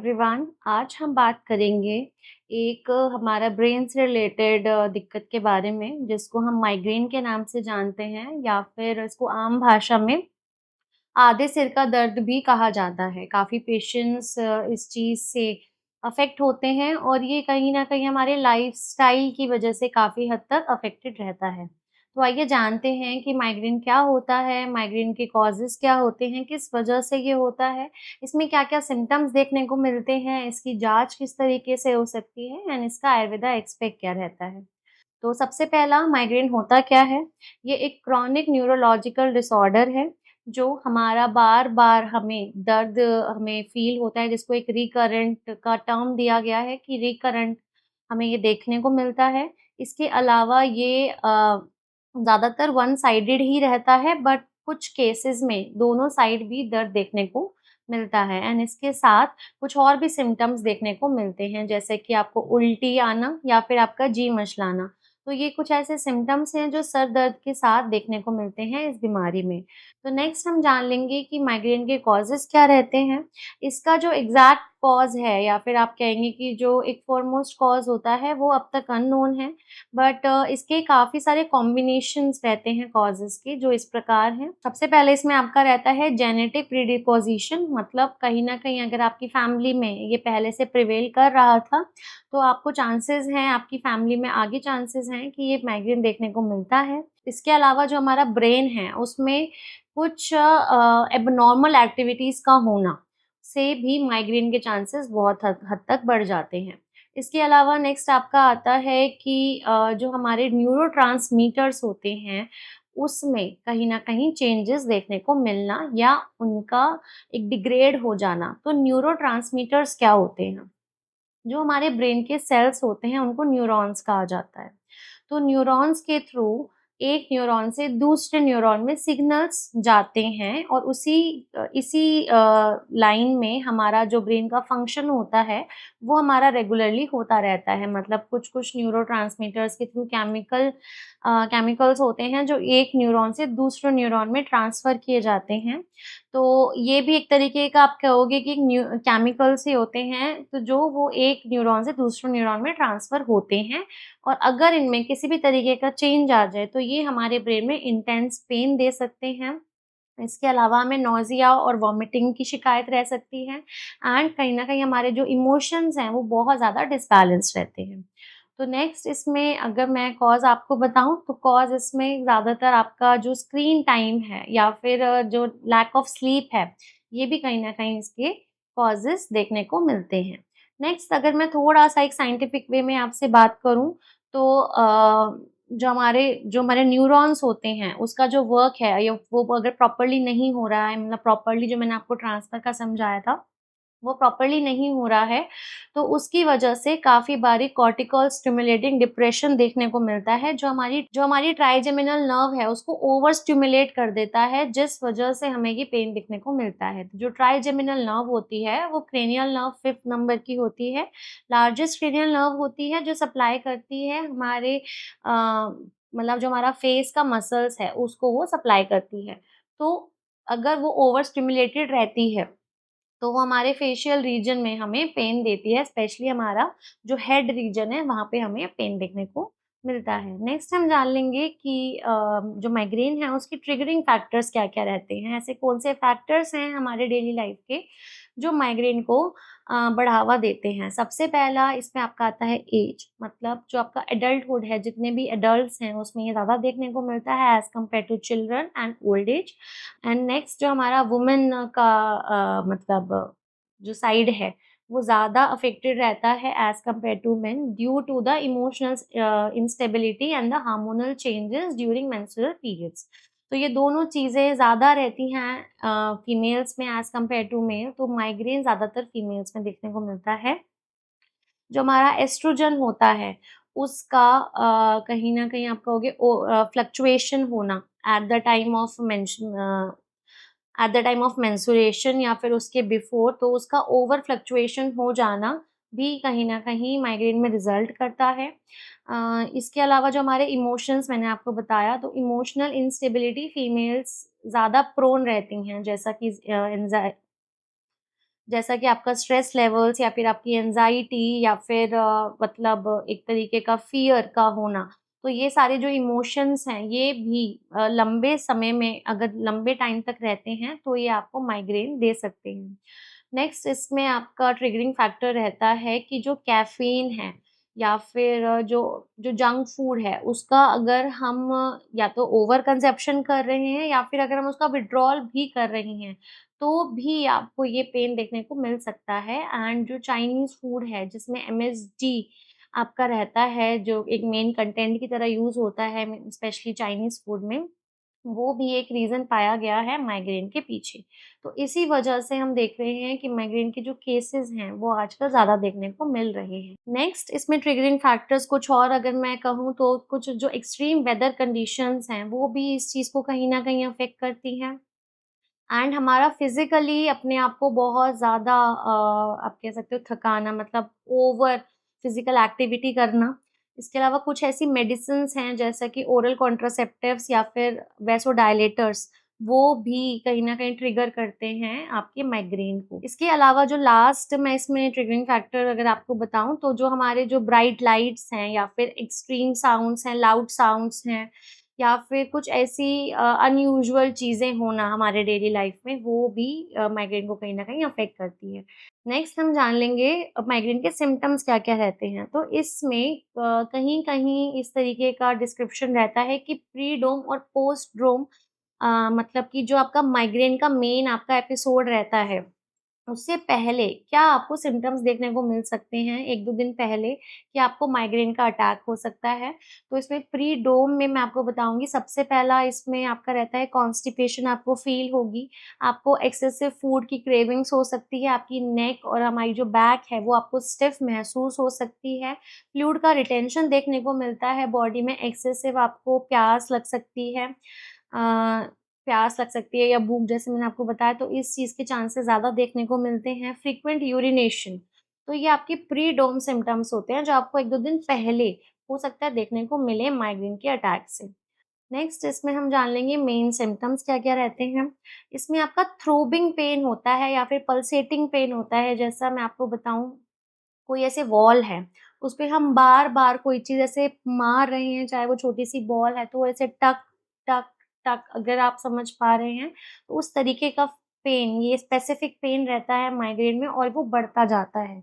Everyone. आज हम बात करेंगे एक हमारा ब्रेन से रिलेटेड दिक्कत के बारे में जिसको हम माइग्रेन के नाम से जानते हैं या फिर इसको आम भाषा में आधे सिर का दर्द भी कहा जाता है। काफ़ी पेशेंट्स इस चीज़ से अफ़ेक्ट होते हैं और ये कहीं न कहीं हमारे लाइफ़स्टाइल की वज़ह से काफ़ी हद तक अफ़ेक्टेड रहता है। तो आइए जानते हैं कि माइग्रेन क्या होता है, माइग्रेन के कॉज़ेज़ क्या होते हैं, किस वज़ह से ये होता है, इसमें क्या-क्या सिम्पटम्स देखने को मिलते हैं, इसकी जाँच किस तरीके से हो सकती है एंड इसका आयुर्वेदा एस्पेक्ट क्या रहता है। तो सबसे पहला माइग्रेन होता क्या है? ये एक क्रॉनिक न्यूरोलॉजिकल डिसऑर्डर है, जो हमारा बार-बार हमें दर्द हमें फ़ील होता है, जिसको एक रिकरेंट का टर्म दिया गया है कि रिकरेंट हमें ये देखने को मिलता है। इसके अलावा ये ज़्यादातर वन साइडेड ही रहता है बट कुछ केसेज़ में दोनों साइड भी दर्द देखने को मिलता है एंड इसके साथ कुछ और भी सिम्पटम्स देखने को मिलते हैं, जैसे कि आपको उल्टी आना या फिर आपका जी मचलाना। तो ये कुछ ऐसे सिम्पटम्स हैं जो सर दर्द के साथ देखने को मिलते हैं इस बीमारी में। तो नेक्स्ट हम जान लेंगे कि माइग्रेन के कॉज़ेज़ क्या रहते हैं। इसका जो एग्ज़ैक्ट कॉज़ है या फिर आप कहेंगे कि जो एक फ़ॉरमोस्ट कॉज़ होता है वो अब तक अननोन है। बट इसके काफ़ी सारे कॉम्बिनेशंस रहते हैं कॉज़ेज़ के जो इस प्रकार हैं। सबसे पहले इसमें आपका रहता है जेनेटिक प्रीडिस्पोज़िशन, मतलब कहीं न कहीं अगर आपकी फ़ैमिली में ये पहले से प्रिवेल कर रहा था, तो आपको चांसेस हैं, आपकी फैमिली में आगे चांसेस हैं कि ये माइग्रेन देखने को मिलता है। इसके अलावा जो हमारा ब्रेन है, उसमें कुछ एबनॉर्मल एक्टिविटीज़ का होना से भी माइग्रेन के चांसेस बहुत हद हद तक बढ़ जाते हैं। इसके अलावा नेक्स्ट आपका आता है कि जो हमारे न्यूरोट्रांसमीटर्स होते हैं, उसमें कहीं न कहीं चेंजेस देखने को मिलना या उनका एक डिग्रेड हो जाना। तो न्यूरोट्रांसमीटर्स क्या होते हैं? जो हमारे ब्रेन के सेल्स होते हैं उनको न्यूरॉन्स कहा जाता है। तो न्यूरॉन्स के थ्रू एक न्यूरॉन से दूसरे न्यूरॉन में सिग्नल्स जाते हैं और इसी लाइन में हमारा जो ब्रेन का फंक्शन होता है, वो हमारा रेगुलरली होता रहता है। मतलब कुछ-कुछ न्यूरोट्रांसमीटर्स के थ्रू केमिकल्स होते हैं जो एक न्यूरॉन से दूसरे न्यूरॉन में ट्रांसफ़र किए जाते हैं। तो ये भी एक तरीके का आप कहोगे कि केमिकल्स ही होते हैं, तो जो वो एक न्यूरॉन से दूसरे न्यूरॉन में ट्रांसफ़र होते हैं और अगर इनमें किसी भी तरीके का चेंज आ जाए, तो ये हमारे ब्रेन में इंटेंस पेन दे सकते हैं। इसके अलावा हमें नॉज़िया और वॉमिटिंग की शिकायत रह सकती है एंड कहीं न कहीं हमारे जो इमोशंस हैं, वो बहुत ज़्यादा डिसबैलेंस्ड रहते हैं। तो नेक्स्ट इसमें अगर मैं कॉज़ आपको बताऊँ, तो कॉज़ इसमें ज़्यादातर आपका जो स्क्रीन टाइम है या फिर जो लैक ऑफ स्लीप है, ये भी कहीं न कहीं इसके कॉज़ेज़ देखने को मिलते हैं। नेक्स्ट अगर मैं थोड़ा-सा एक साइंटिफिक वे में आपसे बात करूँ, तो जो हमारे न्यूरॉन्स होते हैं, उसका जो वर्क है या वो अगर प्रॉपर्ली नहीं हो रहा है, मतलब प्रॉपर्ली जो मैंने आपको ट्रांसफ़र का समझाया था, वो प्रॉपर्ली नहीं हो रहा है, तो उसकी वजह से काफ़ी बारी कॉर्टिकल स्टिमुलेटिंग डिप्रेशन देखने को मिलता है, जो हमारी ट्राइजेमिनल नर्व है, उसको ओवर स्टिमुलेट कर देता है, जिस वजह से हमें ये पेन दिखने को मिलता है। तो जो ट्राइजेमिनल नर्व होती है, वो क्रेनियल नर्व 5th नंबर की होती है, लार्जेस्ट क्रेनियल नर्व होती है, जो सप्लाई करती है हमारे मतलब जो हमारा फेस का मसल्स है, उसको वो सप्लाई करती है। तो अगर वो ओवर स्टिमुलेटेड रहती है, तो वो हमारे फेशियल रीजन में हमें पेन देती है, स्पेशली हमारा जो हेड रीजन है, वहाँ पे हमें पेन देखने को मिलता है। नेक्स्ट हम जान लेंगे कि जो माइग्रेन है, उसकी ट्रिगरिंग फैक्टर्स क्या-क्या रहते हैं। ऐसे कौन से फैक्टर्स हैं हमारे डेली लाइफ के, जो माइग्रेन को बढ़ावा देते हैं। सबसे पहला इसमें आपका आता है ऐज, मतलब जो आपका एडल्टहुड है, जितने भी एडल्ट्स हैं, उसमें ये ज़्यादा देखने को मिलता है as compared to children and old age. And next जो हमारा वुमेन का मतलब जो साइड है, वो ज़्यादा अफ़ेक्टेड रहता है as compared to men due to the emotional instability and the hormonal changes during menstrual periods. तो ये दोनों चीज़ें ज़्यादा रहती हैं फीमेल्स में एज़ कम्पेयर टू मेल, तो माइग्रेन ज़्यादातर फीमेल्स में देखने को मिलता है। जो हमारा एस्ट्रोजन होता है, उसका कहीं न कहीं आप कहोगे फ्लक्चुएशन होना at the time of menstruation या फिर उसके बिफ़ोर, तो उसका ओवर फ्लक्चुएशन हो जाना भी कहीं न कहीं माइग्रेन में रिज़ल्ट करता है। इसके अलावा जो हमारे इमोशंस मैंने आपको बताया, तो इमोशनल इंस्टेबिलिटी फीमेल्स ज़्यादा प्रोन रहती हैं, जैसा कि जैसा कि आपका स्ट्रेस लेवल्स या फिर आपकी एंग्ज़ायटी या फिर मतलब एक तरीके का फ़ियर का होना। तो ये सारे जो इमोशंस हैं, ये भी लंबे समय में अगर लंबे टाइम तक रहते हैं, तो ये आपको माइग्रेन दे सकते हैं। नेक्स्ट इसमें आपका ट्रिगरिंग फैक्टर रहता है कि जो कैफ़ीन है या फिर जो जंक फूड है, उसका अगर हम या तो ओवर कंज़प्शन कर रहे हैं या फिर अगर हम उसका विथड्रॉल भी कर रहे हैं, तो भी आपको ये पेन देखने को मिल सकता है। एंड जो चाइनीज़ फूड है, जिसमें एमएसजी आपका रहता है, जो एक मेन कंटेंट की तरह यूज़ होता है स्पेशली चाइनीज़ फूड में, वो भी एक रीज़न पाया गया है माइग्रेन के पीछे। तो इसी वजह से हम देख रहे हैं कि माइग्रेन के जो केसेज़ हैं, वो आजकल ज़्यादा देखने को मिल रहे हैं। नेक्स्ट इसमें ट्रिगरिंग फैक्टर्स कुछ और अगर मैं कहूँ तो कुछ जो एक्सट्रीम वेदर कंडीशंस हैं, वो भी इस चीज़ को कहीं न कहीं अफ़ेक्ट करती हैं। एंड हमारा फिज़िकली अपने आप को बहुत ज़्यादा आप कह सकते हो थकाना, मतलब ओवर फिज़िकल एक्टिविटी करना। इसके अलावा कुछ ऐसी मेडिसिन्स हैं जैसा कि ओरल कॉन्ट्रासेप्टिव्स या फिर वैसोडायलेटर्स, वो भी कहीं न कहीं ट्रिगर करते हैं आपके माइग्रेन को। इसके अलावा जो लास्ट मैं इसमें ट्रिगरिंग फैक्टर अगर आपको बताऊँ, तो जो हमारे जो ब्राइट लाइट्स हैं या फिर एक्सट्रीम साउंड्स हैं, लाउड साउंड्स हैं या फिर कुछ ऐसी अनयूजुअल चीज़ें होना हमारे डेली लाइफ में, वो भी माइग्रेन को कहीं न कहीं अफ़ेक्ट करती है। नेक्स्ट हम जान लेंगे माइग्रेन के सिम्पटम्स क्या-क्या रहते हैं। तो इसमें कहीं-कहीं इस तरीके का डिस्क्रिप्शन रहता है कि प्रीडोम और पोस्टड्रोम, मतलब कि जो आपका माइग्रेन का मेन आपका एपिसोड रहता है, उससे पहले क्या आपको सिम्पटम्स देखने को मिल सकते हैं 1-2 दिन पहले कि आपको माइग्रेन का अटैक हो सकता है। तो इसमें प्री-डोम में मैं आपको बताऊँगी, सबसे पहला इसमें आपका रहता है कॉन्स्टिपेशन आपको फ़ील होगी, आपको एक्सेसिव फूड की क्रेविंग्स हो सकती है, आपकी नेक और हमारी जो बैक है वो आपको स्टिफ़ महसूस हो सकती है, फ्लूइड का रिटेंशन देखने को मिलता है बॉडी में, एक्सेसिव आपको प्यास लग सकती है। प्यास लग सकती है या भूख, जैसे मैंने आपको बताया, तो इस चीज़ के चांसेस ज़्यादा देखने को मिलते हैं। फ्रीक्वेंट यूरिनेशन, तो ये आपके प्री-डोम सिम्पटम्स होते हैं जो आपको 1-2 दिन पहले हो सकता है देखने को मिले माइग्रेन के अटैक से। नेक्स्ट इसमें हम जान लेंगे मेन सिम्पटम्स क्या-क्या रहते हैं। इसमें आपका थ्रोबिंग पेन होता है या फिर पल्सेटिंग पेन होता है। जैसा मैं आपको बताऊँ, कोई ऐसे वॉल है, उसपे हम बार-बार कोई चीज़ ऐसे मार रहे हैं, चाहे वो छोटी-सी बॉल है, तो वो ऐसे टक, टक, टक, अगर आप समझ पा रहे हैं, तो उस तरीके का पेन, ये स्पेसिफिक पेन रहता है माइग्रेन में और वो बढ़ता जाता है।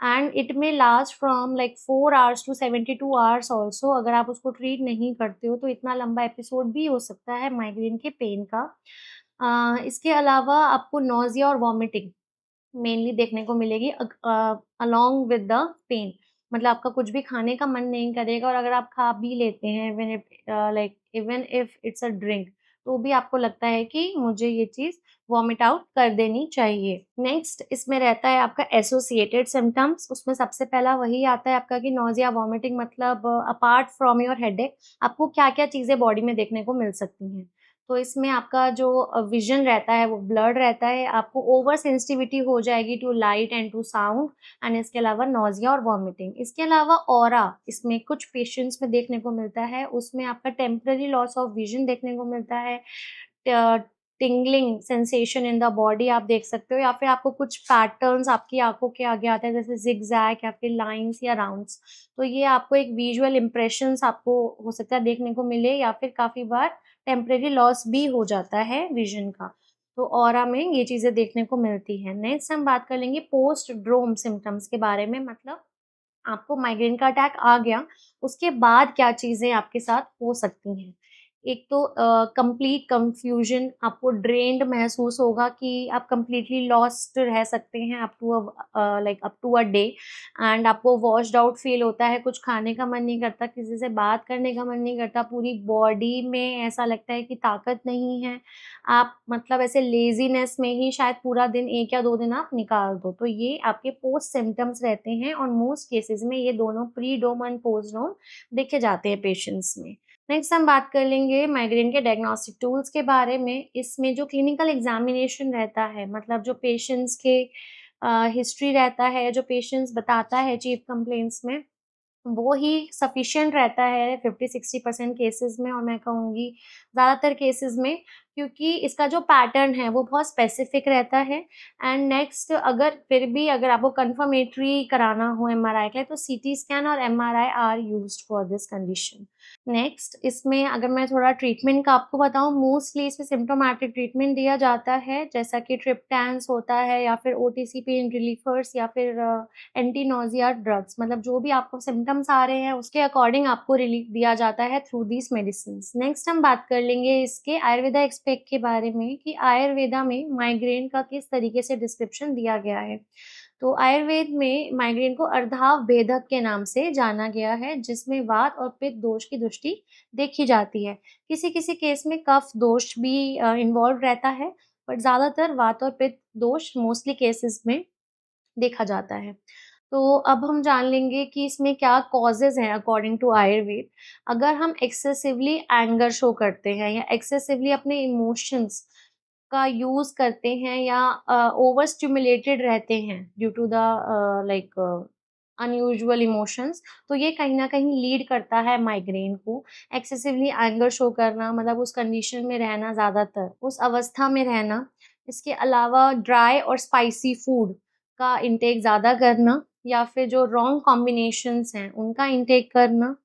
And it may last from like 4 hours to 72 hours also, अगर आप उसको ट्रीट नहीं करते हो, तो इतना लंबा एपिसोड भी हो सकता है माइग्रेन के पेन का। इसके अलावा आपको नॉज़िया और वॉमिटिंग मेनली देखने को मिलेगी अलोंग विद द पेन, मतलब आपका कुछ भी खाने का मन नहीं करेगा और अगर आप खा भी लेते हैं even if it's a drink, तो भी आपको लगता है कि मुझे ये चीज़ वॉमिट आउट कर देनी चाहिए। नेक्स्ट इसमें रहता है आपका एसोसिएटेड सिम्पटम्स, उसमें सबसे पहला वही आता है आपका कि नॉज़िया, वॉमिटिंग, मतलब अपार्ट फ्रॉम योर हेडेक आपको क्या-क्या चीज़ें बॉडी में देखने को मिल सकती हैं। तो इसमें आपका जो विज़न रहता है वो ब्लर्ड रहता है, आपको ओवर सेंसिटिविटी हो जाएगी to light and to sound, and इसके अलावा नॉज़िया और वॉमिटिंग। इसके अलावा ऑरा इसमें कुछ पेशेंट्स में देखने को मिलता है, उसमें आपका टेम्परेरी लॉस ऑफ विज़न देखने को मिलता है, tingling sensation in the body आप देख सकते हो या फिर आपको कुछ पैटर्न्स आपकी आँखों के आगे आते हैं जैसे ज़िगज़ैग या फिर लाइन्स या राउंड्स। तो ये आपको एक विज़ुअल इम्प्रेशंस आपको हो सकता है देखने को मिले या फिर काफ़ी बार टेम्परेरी लॉस भी हो जाता है विज़न का। तो ऑरा में ये चीज़ें देखने को मिलती हैं। नेक्स्ट हम बात कर लेंगे पोस्टड्रोम सिम्पटम्स के बारे में, मतलब आपको माइग्रेन का अटैक आ गया, उसके बाद क्या चीज़ें आपके साथ हो सकती हैं। एक तो कंप्लीट कन्फ्यूज़न, आपको ड्रेन्ड महसूस होगा कि आप कंप्लीटली लॉस्ट रह सकते हैं up to a day, and आपको वॉश्ड आउट फ़ील होता है, कुछ खाने का मन नहीं करता, किसी से बात करने का मन नहीं करता, पूरी बॉडी में ऐसा लगता है कि ताकत नहीं है। आप मतलब ऐसे लेज़ीनेस में ही शायद पूरा दिन 1 या 2 दिन आप निकाल दो। तो ये आपके पोस्ट सिम्पटम्स रहते हैं और मोस्ट केसेज़ में ये दोनों प्री-डोम एंड पोस्ट-डोम देखे जाते हैं पेशेंट्स में। नेक्स्ट हम बात कर लेंगे माइग्रेन के डायग्नोस्टिक टूल्स के बारे में। इसमें जो क्लिनिकल एग्ज़ामिनेशन रहता है, मतलब जो पेशेंट्स के हिस्ट्री रहता है, जो पेशेंट्स बताता है चीफ कंप्लेंट्स में, वो ही सफिशिएंट रहता है 50-60% केसेज़ में, और मैं कहूँगी ज़्यादातर केसेज़ में क्योंकि इसका जो पैटर्न है वो बहुत स्पेसिफिक रहता है। एंड नेक्स्ट अगर फिर भी अगर आपको कंफर्मेटरी कराना हो एमआरआई के लिए तो सीटी स्कैन और MRI are used for this condition. Next इसमें अगर मैं थोड़ा ट्रीटमेंट का आपको बताऊँ, मोस्टली इसमें सिम्प्टोमेटिक ट्रीटमेंट दिया जाता है, जैसा कि ट्रिप्टैन्स होता है या फिर ओटीसी पेन रिलीफर्स या फिर एंटी नोज़िया ड्रग्स, मतलब जो भी आपको सिम्पटम्स आ रहे हैं उसके अकॉर्डिंग आपको रिलीफ दिया जाता है थ्रू दीस मेडिसिन्स। नेक्स्ट हम बात कर लेंगे इसके आयुर्वेदा एक्सपेक्ट के बारे में कि आयुर्वेदा में माइग्रेन का किस तरीके से डिस्क्रिप्शन दिया गया है। तो आयुर्वेद में माइग्रेन को अर्धाव भेदक के नाम से जाना गया है, जिसमें वात और पित्त दोष की दृष्टि देखी जाती है। किसी-किसी केस में कफ दोष भी इन्वॉल्व रहता है, बट ज़्यादातर वात और पित्त दोष मोस्टली केसेस में देखा जाता है। तो अब हम जान लेंगे कि इसमें क्या कॉजेज़ हैं अकॉर्डिंग टू आयुर्वेद। अगर हम एक्सेसिवली एंगर शो करते हैं या एक्सेसिवली अपने इमोशंस का यूज़ करते हैं या ओवर स्टिम्युलेटेड रहते हैं due to the like unusual emotions, तो ये कहीं न कहीं लीड करता है माइग्रेन को। एक्सेसिवली एंगर शो करना मतलब उस कंडीशन में रहना ज़्यादातर, उस अवस्था में रहना। इसके अलावा ड्राई और स्पाइसी फूड का इंटेक ज़्यादा करना या फिर जो रॉन्ग कॉम्बिनेशंस हैं, उनका इंटेक करना।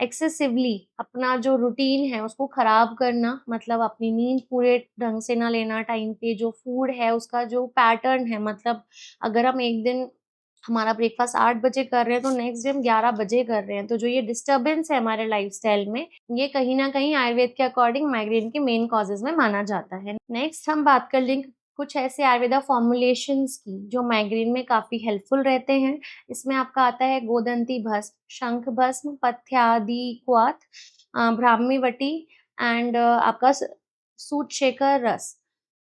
एक्सेसिवली अपना जो रूटीन है उसको ख़राब करना, मतलब अपनी नींद पूरे ढंग से ना लेना टाइम पे, जो फूड है उसका जो पैटर्न है, मतलब अगर हम एक दिन हमारा ब्रेकफ़ास्ट 8 बजे कर रहे हैं, तो नेक्स्ट डे हम 11 बजे कर रहे हैं। तो जो ये डिस्टर्बेंस है हमारे लाइफ़स्टाइल में, ये कहीं न कहीं आयुर्वेद के अकॉर्डिंग माइग्रेन के मेन कॉज़ेज़ में माना जाता है। नेक्स्ट हम बात कर लेंगे कुछ ऐसे आयुर्वेदा फ़ॉर्मुलेशंस की, जो माइग्रेन में काफ़ी हेल्पफुल रहते हैं। इसमें आपका आता है गोदंती भस्म, शंख भस्म, पथ्यादि क्वाथ, ब्राह्मी वटी एंड आपका सूत-शेखर रस।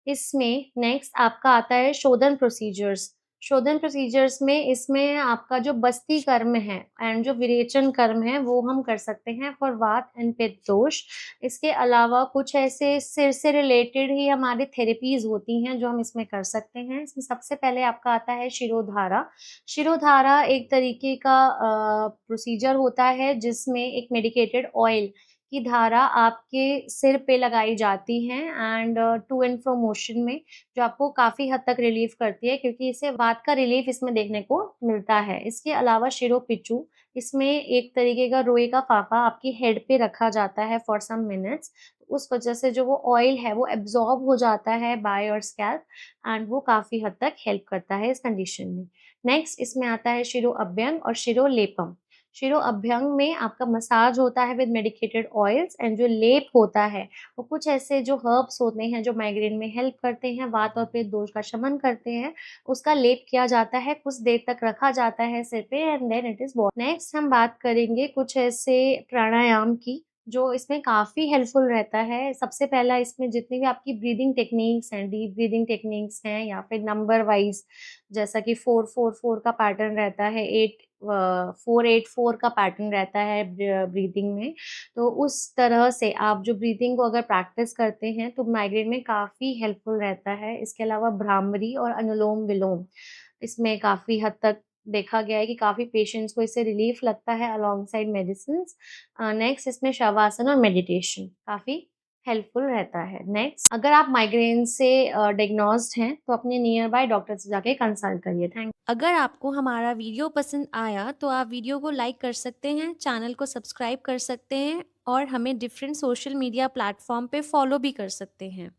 इसमें नेक्स्ट आपका आता है शोधन प्रोसीजर्स। शोधन प्रोसीजर्स में इसमें आपका जो बस्ती कर्म है एंड जो विरेचन कर्म है वो हम कर सकते हैं फॉर वात एंड पित्त दोष। इसके अलावा कुछ ऐसे सिर से रिलेटेड ही हमारी थेरेपीज़ होती हैं जो हम इसमें कर सकते हैं। इसमें सबसे पहले आपका आता है शिरोधारा। शिरोधारा एक तरीके का प्रोसीजर होता है जिसमें एक मेडिकेटेड ऑयल की धारा आपके सिर पे लगाई जाती है and to and fro motion में, जो आपको काफ़ी हद तक रिलीफ़ करती है क्योंकि इससे वात का रिलीफ़ इसमें देखने को मिलता है। इसके अलावा शिरो-पिच्चू, इसमें एक तरीके का रुई का फाफा आपकी हेड पे रखा जाता है फॉर सम मिनट्स। उस वजह से जो वो ऑयल है वो एब्ज़ॉर्ब हो जाता है बाय योर स्कैल्प एंड वो काफ़ी हद तक हेल्प करता है इस कंडीशन में। नेक्स्ट इसमें आता है शिरो-अभ्यंग और शिरो-लेपम। शिरो अभ्यंग में आपका मसाज होता है विद मेडिकेटेड ऑयल्स एंड जो लेप होता है वो कुछ ऐसे जो हर्ब्स होते हैं जो माइग्रेन में हेल्प करते हैं, वात और पित्त दोष का शमन करते हैं, उसका लेप किया जाता है, कुछ देर तक रखा जाता है सिर पे and then it is wash. Next हम बात करेंगे कुछ ऐसे प्राणायाम की जो इसमें काफ़ी हेल्पफुल रहता है। सबसे पहला इसमें जितनी भी आपकी ब्रीदिंग टेक्निक्स हैं, डीप ब्रीदिंग टेक्निक्स हैं या फिर नंबर वाइज़, जैसा कि 4-4-4 का पैटर्न रहता है, 4-8-4 का पैटर्न रहता है ब्रीदिंग में। तो उस तरह से आप जो ब्रीदिंग को अगर प्रैक्टिस करते हैं तो माइग्रेन में काफ़ी हेल्पफुल रहता है। इसके अलावा भ्रामरी और अनुलोम-विलोम, इसमें काफ़ी हद तक देखा गया है कि काफ़ी पेशेंट्स को इससे रिलीफ लगता है अलोंग साइड मेडिसिन्स। नेक्स्ट इसमें शवासन और मेडिटेशन काफ़ी हेल्पफुल रहता है। नेक्स्ट अगर आप माइग्रेन से डायग्नोस्ड हैं तो अपने नियर बाय डॉक्टर से जाके कंसल्ट करिए। अगर आपको हमारा वीडियो पसंद आया तो आप वीडियो को लाइक कर सकते हैं, चैनल को सब्सक्राइब कर सकते हैं और हमें डिफरेंट सोशल मीडिया प्लेटफॉर्म पे फॉलो भी कर सकते हैं।